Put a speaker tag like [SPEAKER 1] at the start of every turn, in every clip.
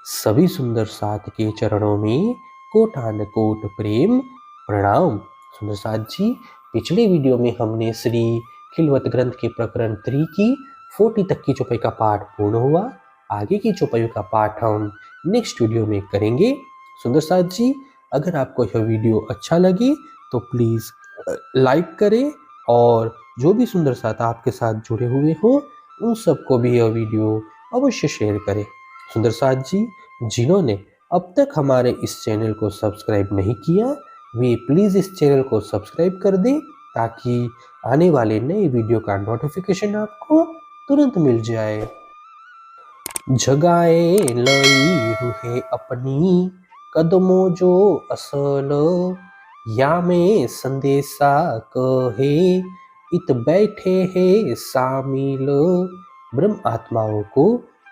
[SPEAKER 1] सभी सुंदर साथ के चरणों में कोटान कोट प्रेम प्रणाम। सुंदर साथ जी, पिछले वीडियो में हमने श्री खिलवत ग्रंथ के प्रकरण 3 की 40 तक की चौपाई का पाठ पूर्ण हुआ। आगे की चौपाई का पाठ हम नेक्स्ट वीडियो में करेंगे। सुंदर साथ जी, अगर आपको यह वीडियो अच्छा लगे तो प्लीज़ लाइक करें और जो भी सुंदर साथ आपके साथ जुड़े हुए हो उन सबको भी यह वीडियो अवश्य शेयर करें। सुंदर साथ जी, जिन्होंने अब तक हमारे इस चैनल को सब्सक्राइब नहीं किया, वे प्लीज़ इस चैनल को सब्सक्राइब कर दें ताकि आने वाले नए वीडियो का नोटिफिकेशन आपको तुरंत मिल जाए। जगाए लई रूहे अपनी कदमों जो असल, या में संदेशा कहे इत बैठे है शामिल। ब्रह्म आत्माओं को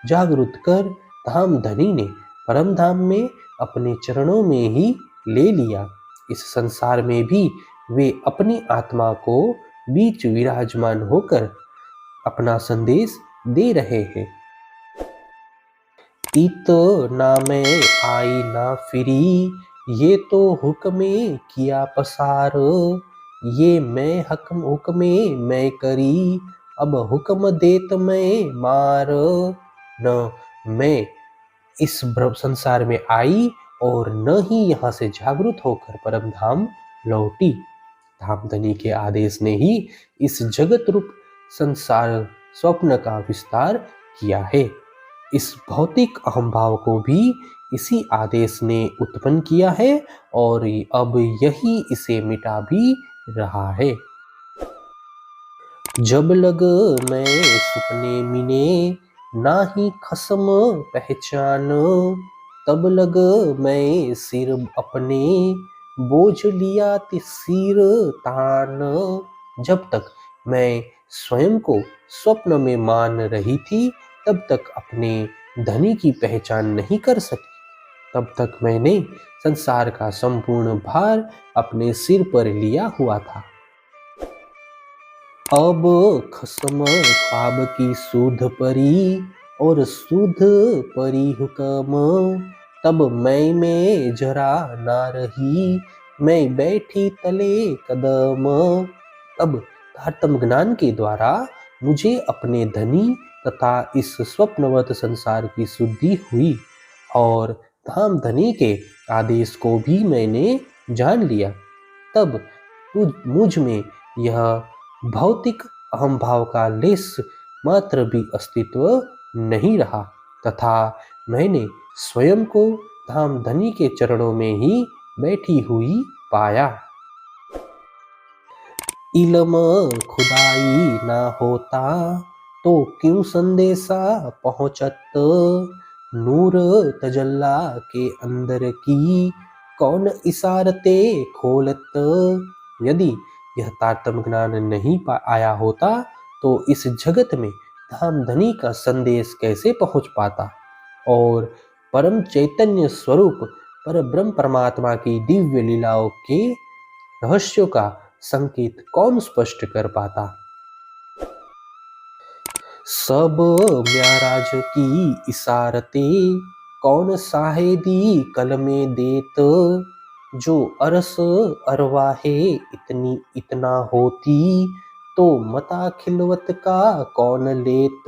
[SPEAKER 1] जागृत कर धाम धनी ने परम धाम में अपने चरणों में ही ले लिया। इस संसार में भी वे अपनी आत्मा को बीच विराजमान होकर अपना संदेश दे रहे हैं। इत ना मैं आई ना फिरी, ये तो हुक्मे किया पसार, ये मैं हुक्मे मैं करी, अब हुक्म देत मैं मार। न मैं इस संसार में आई और न ही यहाँ से जागृत होकर परम धाम लौटी। धामधनी के आदेश ने ही इस जगत रूप संसार स्वप्न का विस्तार किया है। इस भौतिक अहंभाव को भी इसी आदेश ने उत्पन्न किया है और अब यही इसे मिटा भी रहा है। जब लग मैं सुपने मिने, ना ही खसम पहचान, तब लग मैं सिर अपने बोझ लिया सिर तान। जब तक मैं स्वयं को स्वप्न में मान रही थी तब तक अपने धनी की पहचान नहीं कर सकी। तब तक मैंने संसार का संपूर्ण भार अपने सिर पर लिया हुआ था। अब खसम ख्वाब की सूध परी और सूध परी हुक्म, तब मैं में जरा ना रही, मैं बैठी तले कदम। अब तारतम्य ज्ञान के द्वारा मुझे अपने धनी तथा इस स्वप्नवत संसार की शुद्धि हुई और धाम धनी के आदेश को भी मैंने जान लिया। तब मुझ में यह भौतिक अहंभाव का लेश मात्र भी अस्तित्व नहीं रहा तथा मैंने स्वयं को धाम धनी के चरणों में ही बैठी हुई पाया। इल्म खुदाई ना होता तो क्यों संदेशा पहुंचत, नूर तजल्ला के अंदर की कौन इशारते खोलत। यदि यह तारतम्य ज्ञान नहीं आया होता तो इस जगत में धाम धनी का संदेश कैसे पहुंच पाता और परम चैतन्य स्वरूप पर ब्रह्म परमात्मा की दिव्य लीलाओं के रहस्यों का संकेत कौन स्पष्ट कर पाता। सब म्याराज की इशारते कौन साहेदी कलमे देत, जो अरस अरवाहे इतनी इतना होती तो मता खिलवत का कौन लेत।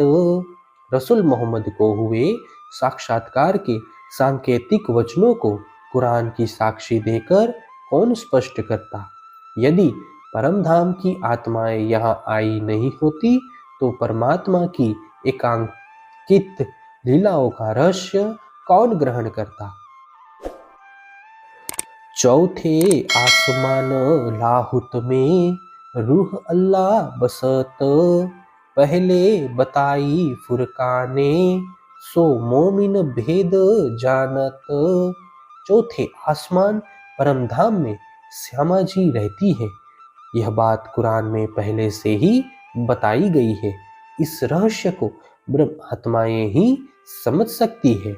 [SPEAKER 1] रसूल मोहम्मद को हुए साक्षात्कार के सांकेतिक वचनों को कुरान की साक्षी देकर कौन स्पष्ट करता। यदि परम धाम की आत्माएं यहाँ आई नहीं होती तो परमात्मा की एकांकित लीलाओं का रहस्य कौन ग्रहण करता। चौथे आसमान लाहुत में रूह अल्लाह बसत, पहले बताई फुरकाने सो मोमिन भेद जानत। चौथे आसमान परम धाम में श्यामा जी रहती है। यह बात कुरान में पहले से ही बताई गई है। इस रहस्य को ब्रह्म आत्माएं ही समझ सकती है।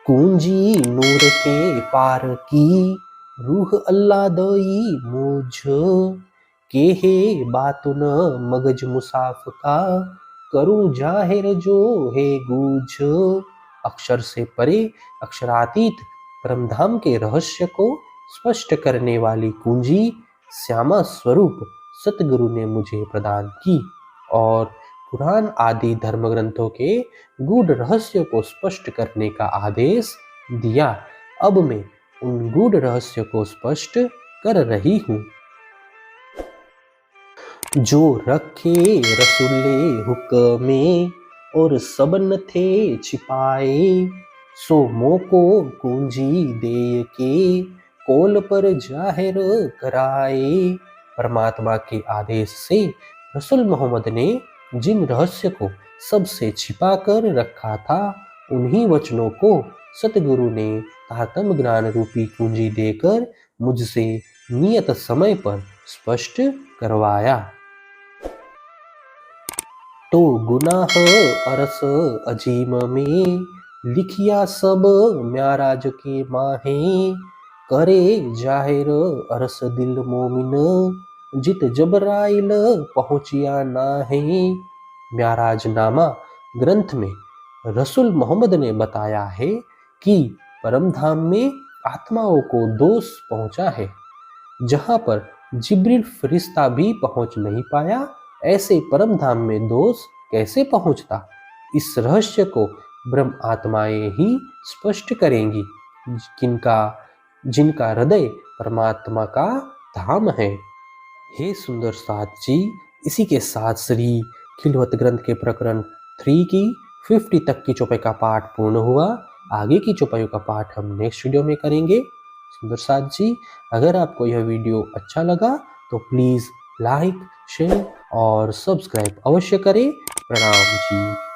[SPEAKER 1] कुंजी नूर के पार की रूह अल्लाह दई मुझ, के हे बातुन मगज मुसाफ का करूं जाहिर जो है गूढ़। अक्षर से परे अक्षरातीत परमधाम के रहस्य को स्पष्ट करने वाली कुंजी श्यामा स्वरूप सतगुरु ने मुझे प्रदान की और पुराण आदि धर्म ग्रंथों के गूढ़ रहस्य को स्पष्ट करने का आदेश दिया। अब मैं उन गूढ़ रहस्य को स्पष्ट कर रही हूँ। जो रखे रसूले हुक्मे और सबन थे छिपाए, सो मोको कुंजी दे के कोल पर जाहिर कराए। परमात्मा के आदेश से रसूल मोहम्मद ने जिन रहस्य को सबसे छिपा कर रखा था, उन्हीं वचनों को सतगुरु ने तारतम्य ज्ञान रूपी कुंजी देकर मुझसे नियत समय पर स्पष्ट करवाया। तो गुनाह अरस अजीम में लिखिया सब म्याराज के माहे, करे जाहिर अरस दिल मोमिन जित जबराइल पहुंचिया नाहे। म्याराज नामा ग्रंथ में रसूल मोहम्मद ने बताया है कि परमधाम में आत्माओं को दोष पहुंचा है, जहां पर जिब्रील फरिश्ता भी पहुंच नहीं पाया। ऐसे परमधाम में दोष कैसे पहुंचता, इस रहस्य को ब्रह्म आत्माएं ही स्पष्ट करेंगी, जिनका हृदय परमात्मा का धाम है। हे सुंदर साथ जी, इसी के साथ श्री खिलवत ग्रंथ के प्रकरण 3 की 50 तक की चौपाई का पाठ पूर्ण हुआ। आगे की चौपाइयों का पाठ हम नेक्स्ट वीडियो में करेंगे। सुंदर साथ जी, अगर आपको यह वीडियो अच्छा लगा तो प्लीज़ लाइक, शेयर और सब्सक्राइब अवश्य करें। प्रणाम जी।